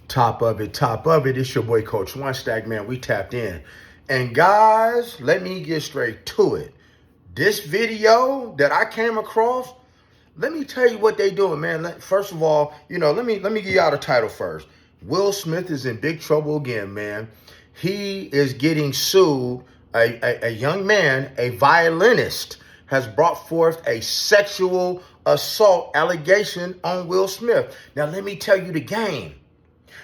Top of it, top of it. It's your boy, Coach One Stack, man. We tapped in. And guys, let me get straight to it. This video that I came across, let me tell you what they doing, man. First of all, let me give y'all the title first. Will Smith is in big trouble again, man. He is getting sued. A young man, a violinist, has brought forth a sexual assault allegation on Will Smith. Now, let me tell you the game.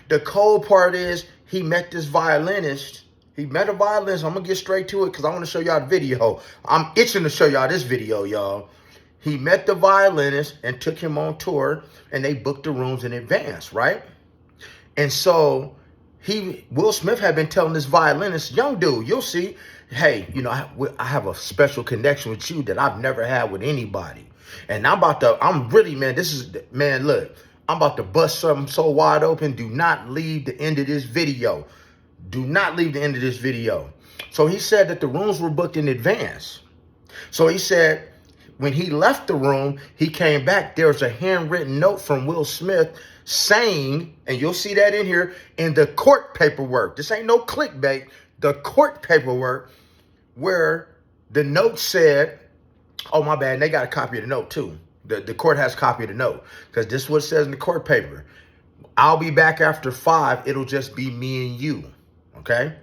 The cold part is he met this violinist. He met a violinist. I'm going to get straight to it because I want to show y'all the video. I'm itching to show y'all this video, y'all. He met the violinist and took him on tour, and they booked the rooms in advance, right? And so Will Smith had been telling this violinist, young dude, you'll see, hey, I have a special connection with you that I've never had with anybody. And look, I'm about to bust something so wide open. Do not leave the end of this video. Do not leave the end of this video. So he said that the rooms were booked in advance. So he said when he left the room, he came back. There was a handwritten note from Will Smith saying, and you'll see that in here in the court paperwork. This ain't no clickbait. The court paperwork where the note said, oh, my bad. And they got a copy of the note, too. The court has a copy of the note because this is what it says in the court paper. I'll be back after 5. It'll just be me and you. Okay.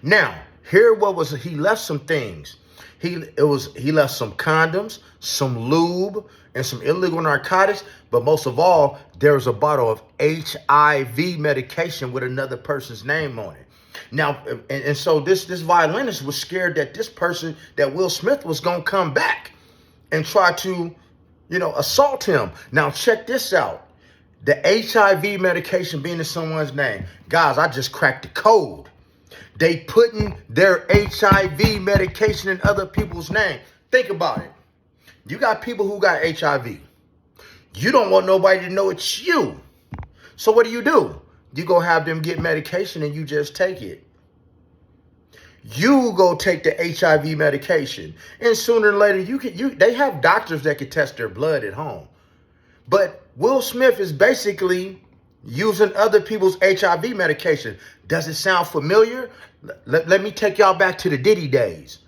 Now, he left some things. He left some condoms, some lube, and some illegal narcotics. But most of all, there was a bottle of HIV medication with another person's name on it. Now, and so this violinist was scared that that Will Smith was going to come back and try to assault him. Now, check this out. The HIV medication being in someone's name. Guys, I just cracked the code. They putting their HIV medication in other people's name. Think about it. You got people who got HIV. You don't want nobody to know it's you. So what do? You go have them get medication and you just take it. You go take the HIV medication, and sooner or later they have doctors that can test their blood at home. But Will Smith is basically using other people's HIV medication. Does it sound familiar? Let me take y'all back to the Diddy days.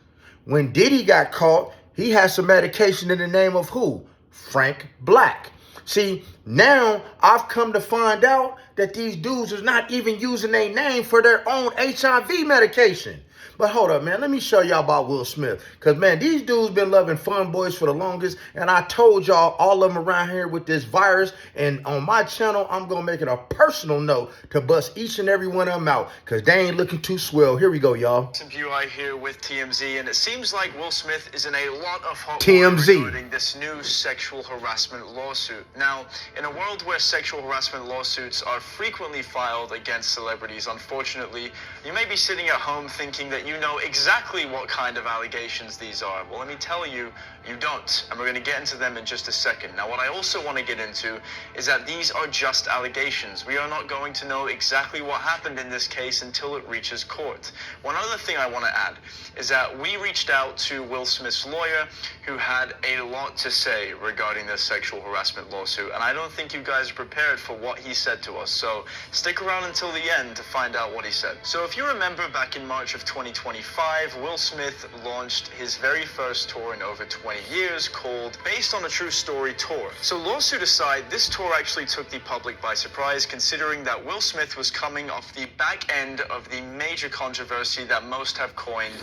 When Diddy got caught, he had some medication in the name of who? Frank Black. See, now I've come to find out that these dudes is not even using their name for their own HIV medication. But hold up, man. Let me show y'all about Will Smith. Because, man, these dudes been loving fun boys for the longest. And I told y'all all of them around here with this virus. And on my channel, I'm going to make it a personal note to bust each and every one of them out. Because they ain't looking too swell. Here we go, y'all. View I here with TMZ. And it seems like Will Smith is in a lot of hot TMZ water regarding this new sexual harassment lawsuit. Now, in a world where sexual harassment lawsuits are frequently filed against celebrities, unfortunately, you may be sitting at home thinking that you know exactly what kind of allegations these are. Well, let me tell you, you don't. And we're going to get into them in just a second. Now, what I also want to get into is that these are just allegations. We are not going to know exactly what happened in this case until it reaches court. One other thing I want to add is that we reached out to Will Smith's lawyer, who had a lot to say regarding this sexual harassment lawsuit. And I don't think you guys are prepared for what he said to us. So stick around until the end to find out what he said. So if you remember, back in March of 2025, Will Smith launched his very first tour in over 20 years called Based on a True Story Tour. So lawsuit aside, this tour actually took the public by surprise, considering that Will Smith was coming off the back end of the major controversy that most have coined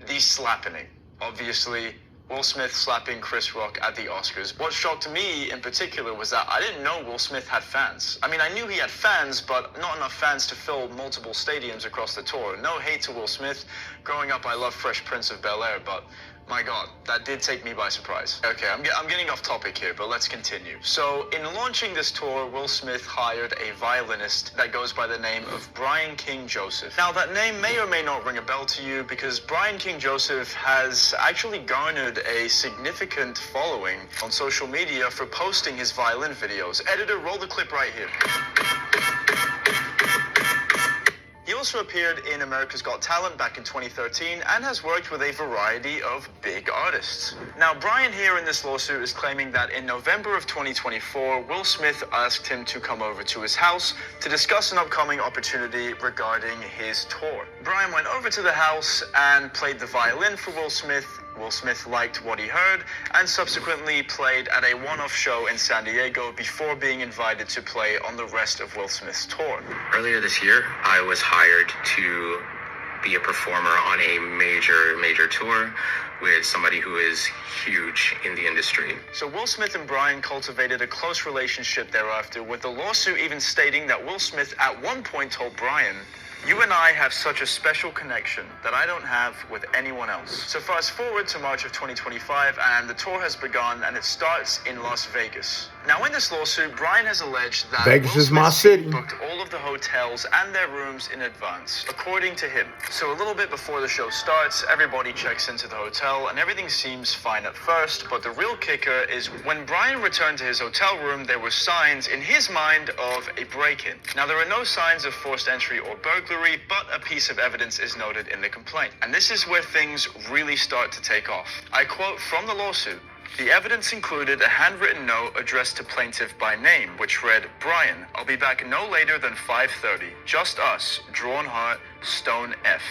the slappening. Obviously, Will Smith slapping Chris Rock at the Oscars. What shocked me in particular was that I didn't know Will Smith had fans. I mean, I knew he had fans, but not enough fans to fill multiple stadiums across the tour. No hate to Will Smith. Growing up, I loved Fresh Prince of Bel-Air, but my God, that did take me by surprise. Okay, I'm getting off topic here, but let's continue. So, in launching this tour, Will Smith hired a violinist that goes by the name of Brian King Joseph. Now, that name may or may not ring a bell to you because Brian King Joseph has actually garnered a significant following on social media for posting his violin videos. Editor, roll the clip right here. He also appeared in America's Got Talent back in 2013 and has worked with a variety of big artists. Now, Brian here in this lawsuit is claiming that in November of 2024, Will Smith asked him to come over to his house to discuss an upcoming opportunity regarding his tour. Brian went over to the house and played the violin for Will Smith. Will Smith liked what he heard and subsequently played at a one-off show in San Diego before being invited to play on the rest of Will Smith's tour. Earlier this year, I was hired to be a performer on a major tour with somebody who is huge in the industry. So Will Smith and Brian cultivated a close relationship thereafter, with the lawsuit even stating that Will Smith at one point told Brian, "You and I have such a special connection that I don't have with anyone else." So fast forward to March of 2025 and the tour has begun and it starts in Las Vegas. Now in this lawsuit, Brian has alleged that Vegas Will is my Smith's city. team booked all of the hotels and their rooms in advance, according to him. So a little bit before the show starts, everybody checks into the hotel and everything seems fine at first, but the real kicker is when Brian returned to his hotel room, there were signs in his mind of a break-in. Now there are no signs of forced entry or burglary, but a piece of evidence is noted in the complaint. And this is where things really start to take off. I quote from the lawsuit, "The evidence included a handwritten note addressed to plaintiff by name, which read, 'Brian, I'll be back no later than 5:30. Just us, drawn heart, stone F.'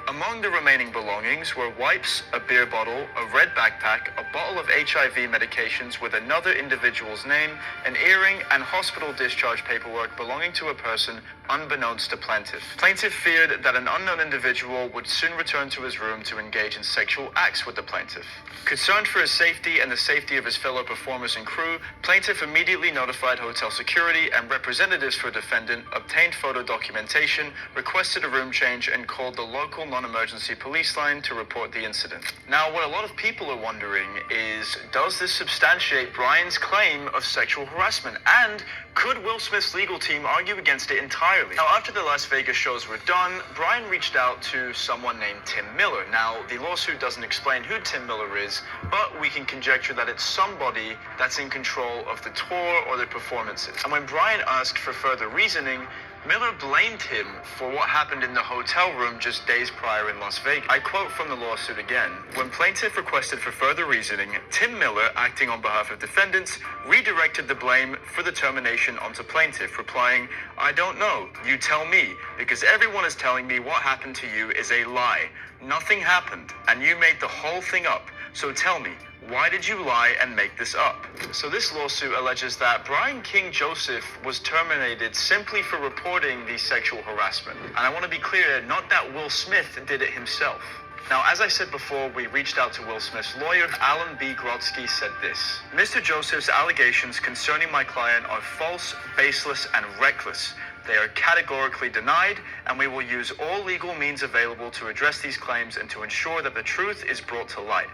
Among the remaining belongings were wipes, a beer bottle, a red backpack, a bottle of HIV medications with another individual's name, an earring, and hospital discharge paperwork belonging to a person unbeknownst to plaintiff. Plaintiff feared that an unknown individual would soon return to his room to engage in sexual acts with the plaintiff. Concerned for his safety and the safety of his fellow performers and crew, plaintiff immediately notified hotel security and representatives for defendant, obtained photo documentation, requested a room change, and called the local non-emergency police line to report the incident." Now, what a lot of people are wondering is, does this substantiate Brian's claim of sexual harassment? And could Will Smith's legal team argue against it entirely? Now, after the Las Vegas shows were done, Brian reached out to someone named Tim Miller. Now, the lawsuit doesn't explain who Tim Miller is, but we can conjecture that it's somebody that's in control of the tour or the performances. And when Brian asked for further reasoning, Miller blamed him for what happened in the hotel room just days prior in Las Vegas. I quote from the lawsuit again. "When plaintiff requested for further reasoning, Tim Miller, acting on behalf of defendants, redirected the blame for the termination onto plaintiff, replying, 'I don't know, you tell me, because everyone is telling me what happened to you is a lie. Nothing happened, and you made the whole thing up. So tell me, why did you lie and make this up?' So this lawsuit alleges that Brian King Joseph was terminated simply for reporting the sexual harassment. And I want to be clear, not that Will Smith did it himself. Now, as I said before, we reached out to Will Smith's lawyer. Alan B. Grodsky said this: "Mr. Joseph's allegations concerning my client are false, baseless, and reckless. They are categorically denied, and we will use all legal means available to address these claims and to ensure that the truth is brought to light."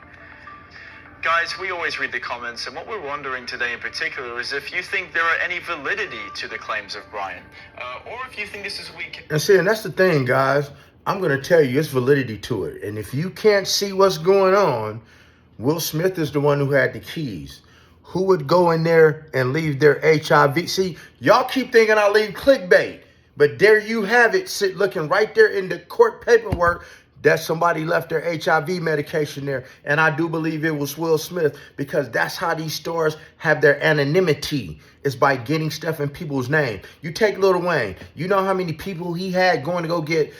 Guys, we always read the comments, and what we're wondering today in particular is if you think there are any validity to the claims of Brian, or if you think this is weak. And see, and that's the thing, guys. I'm going to tell you, it's validity to it. And if you can't see what's going on, Will Smith is the one who had the keys. Who would go in there and leave their HIV? See, y'all keep thinking I leave clickbait, but there you have it, looking right there in the court paperwork, that somebody left their HIV medication there. And I do believe it was Will Smith, because that's how these stores have their anonymity, is by getting stuff in people's name. You take Lil Wayne. You know how many people he had going to go get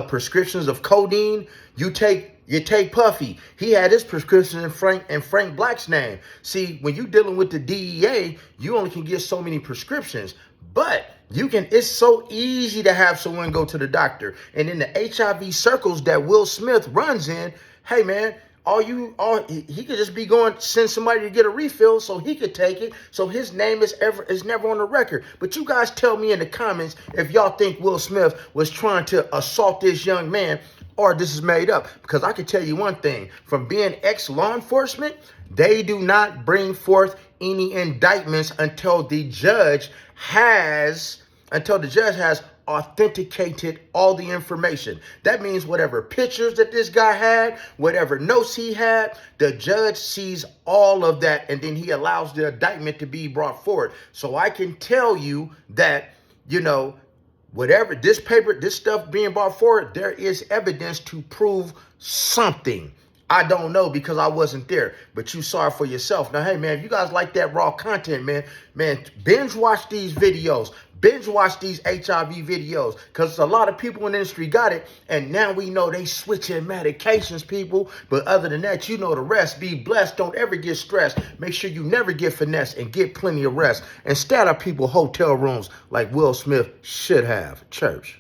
prescriptions of codeine? You take Puffy. He had his prescription in Frank Black's name. See, when you're dealing with the DEA, you only can get so many prescriptions. But it's so easy to have someone go to the doctor. And in the HIV circles that Will Smith runs in, hey man, he could just be send somebody to get a refill so he could take it, so his name is never on the record. But you guys tell me in the comments if y'all think Will Smith was trying to assault this young man, or this is made up. Because I can tell you one thing, from being ex-law enforcement, they do not bring forth any indictments until the judge has authenticated all the information. That means whatever pictures that this guy had, whatever notes he had, the judge sees all of that, and then he allows the indictment to be brought forward. So I can tell you that, Whatever this paper, this stuff being brought forward, there is evidence to prove something. I don't know because I wasn't there, but you saw it for yourself. Now, hey, man, if you guys like that raw content, man, binge watch these videos. Binge watch these HIV videos because a lot of people in the industry got it. And now we know they switching medications, people. But other than that, you know the rest. Be blessed. Don't ever get stressed. Make sure you never get finessed and get plenty of rest. And stay out of people hotel rooms like Will Smith should have. Church.